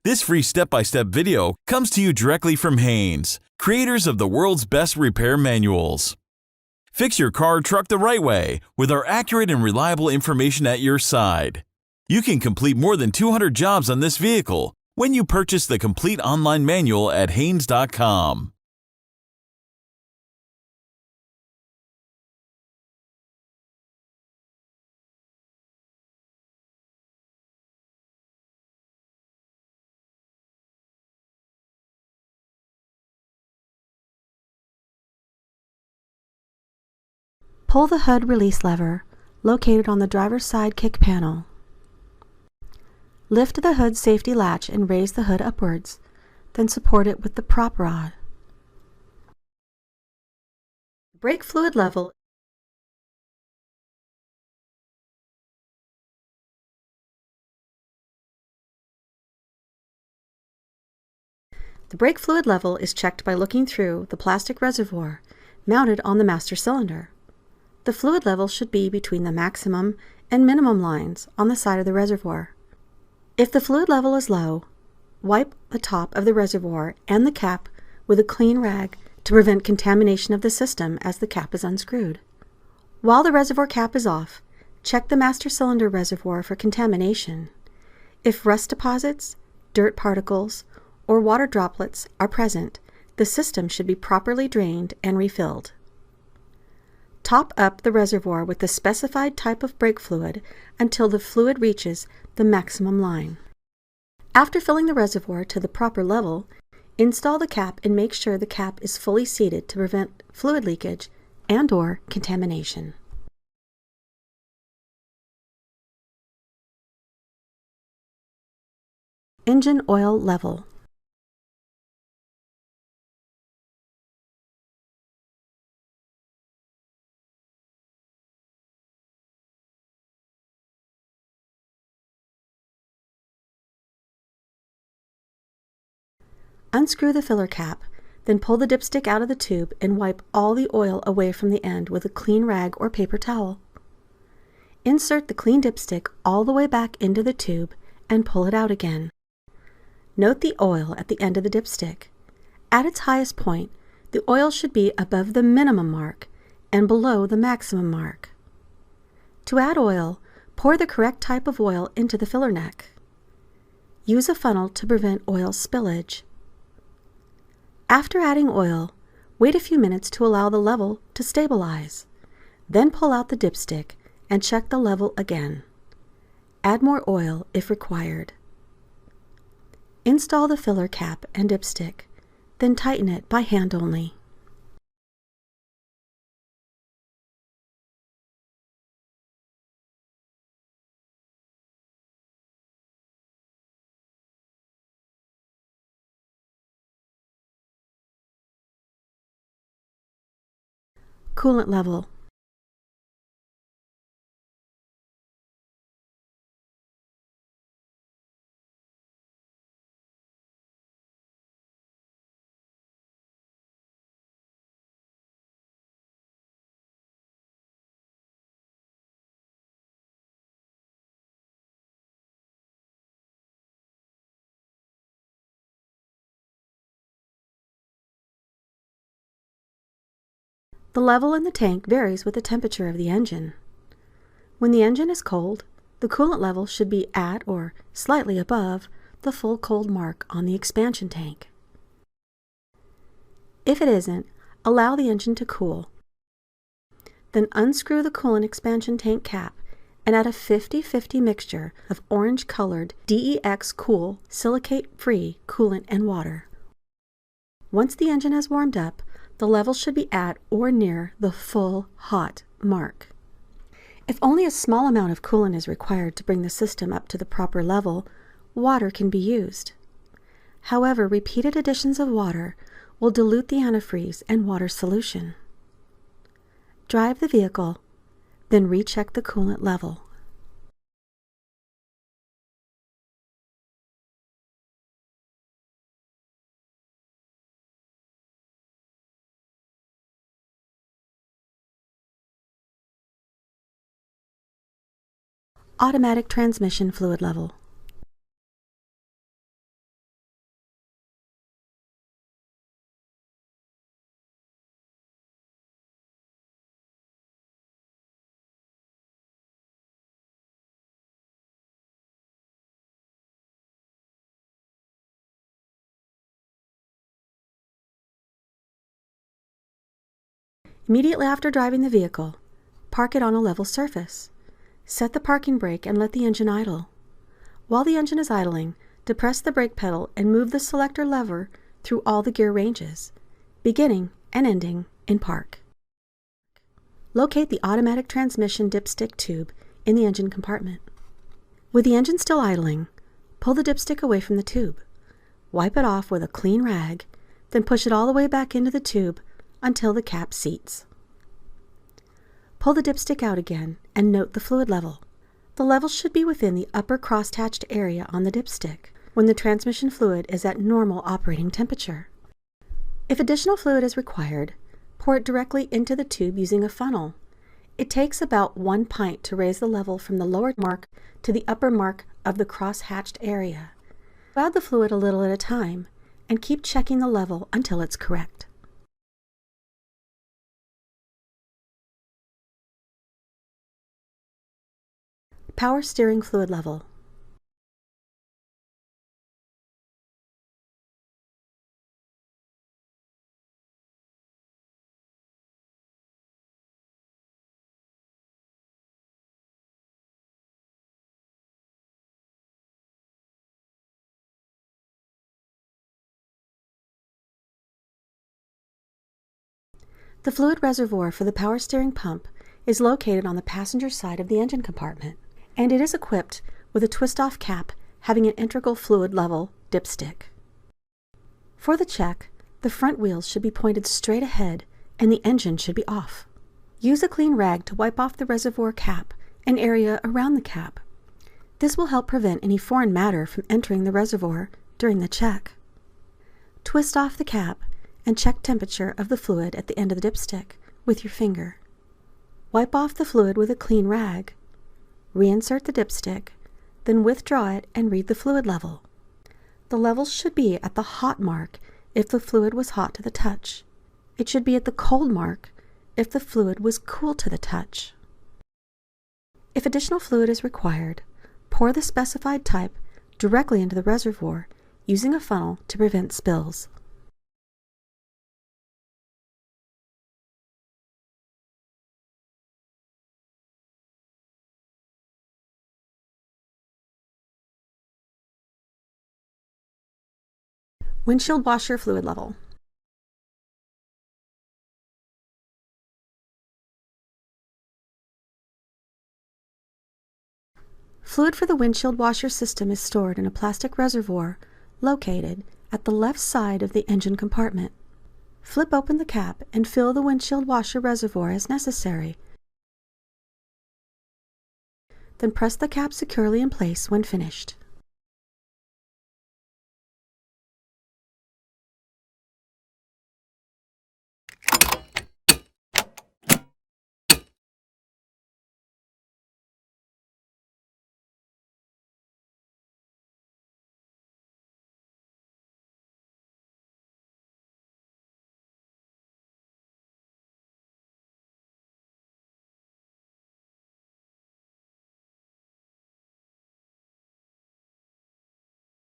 This free step-by-step video comes to you directly from Haynes, creators of the world's best repair manuals. Fix your car or truck the right way with our accurate and reliable information at your side. You can complete more than 200 jobs on this vehicle when you purchase the complete online manual at Haynes.com. Pull the hood release lever, located on the driver's side kick panel. Lift the hood safety latch and raise the hood upwards, then support it with the prop rod. Brake fluid level The brake fluid level is checked by looking through the plastic reservoir mounted on the master cylinder. The fluid level should be between the maximum and minimum lines on the side of the reservoir. If the fluid level is low, wipe the top of the reservoir and the cap with a clean rag to prevent contamination of the system as the cap is unscrewed. While the reservoir cap is off, check the master cylinder reservoir for contamination. If rust deposits, dirt particles, or water droplets are present, the system should be properly drained and refilled. Top up the reservoir with the specified type of brake fluid until the fluid reaches the maximum line. After filling the reservoir to the proper level, install the cap and make sure the cap is fully seated to prevent fluid leakage and/or contamination. Engine oil level. Unscrew the filler cap, then pull the dipstick out of the tube and wipe all the oil away from the end with a clean rag or paper towel. Insert the clean dipstick all the way back into the tube and pull it out again. Note the oil at the end of the dipstick. At its highest point, the oil should be above the minimum mark and below the maximum mark. To add oil, pour the correct type of oil into the filler neck. Use a funnel to prevent oil spillage. After adding oil, wait a few minutes to allow the level to stabilize. Then pull out the dipstick and check the level again. Add more oil if required. Install the filler cap and dipstick, then tighten it by hand only. Coolant level. The level in the tank varies with the temperature of the engine. When the engine is cold, the coolant level should be at or slightly above the full cold mark on the expansion tank. If it isn't, allow the engine to cool. Then unscrew the coolant expansion tank cap and add a 50-50 mixture of orange-colored DEX Cool silicate-free coolant and water. Once the engine has warmed up, the level should be at or near the full hot mark. If only a small amount of coolant is required to bring the system up to the proper level, water can be used. However, repeated additions of water will dilute the antifreeze and water solution. Drive the vehicle, then recheck the coolant level. Automatic transmission fluid level. Immediately after driving the vehicle, park it on a level surface. Set the parking brake and let the engine idle. While the engine is idling, depress the brake pedal and move the selector lever through all the gear ranges, beginning and ending in park. Locate the automatic transmission dipstick tube in the engine compartment. With the engine still idling, pull the dipstick away from the tube. Wipe it off with a clean rag, then push it all the way back into the tube until the cap seats. Pull the dipstick out again and note the fluid level. The level should be within the upper cross-hatched area on the dipstick when the transmission fluid is at normal operating temperature. If additional fluid is required, pour it directly into the tube using a funnel. It takes about 1 pint to raise the level from the lower mark to the upper mark of the cross-hatched area. Add the fluid a little at a time and keep checking the level until it's correct. Power steering fluid level. The fluid reservoir for the power steering pump is located on the passenger side of the engine compartment, and it is equipped with a twist-off cap having an integral fluid level dipstick. For the check, the front wheels should be pointed straight ahead and the engine should be off. Use a clean rag to wipe off the reservoir cap and area around the cap. This will help prevent any foreign matter from entering the reservoir during the check. Twist off the cap and check temperature of the fluid at the end of the dipstick with your finger. Wipe off the fluid with a clean rag. Reinsert the dipstick, then withdraw it and read the fluid level. The level should be at the hot mark if the fluid was hot to the touch. It should be at the cold mark if the fluid was cool to the touch. If additional fluid is required, pour the specified type directly into the reservoir using a funnel to prevent spills. Windshield washer fluid level. Fluid for the windshield washer system is stored in a plastic reservoir located at the left side of the engine compartment. Flip open the cap and fill the windshield washer reservoir as necessary. Then press the cap securely in place when finished.